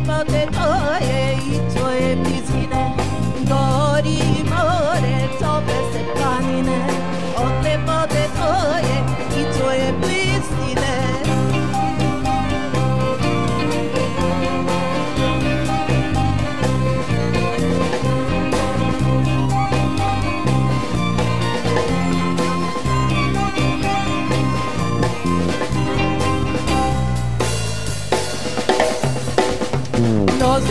lepote tvoje i tvoje blizine, gori more, tope se planine, od lepote tvoje i tvoje blizine. Los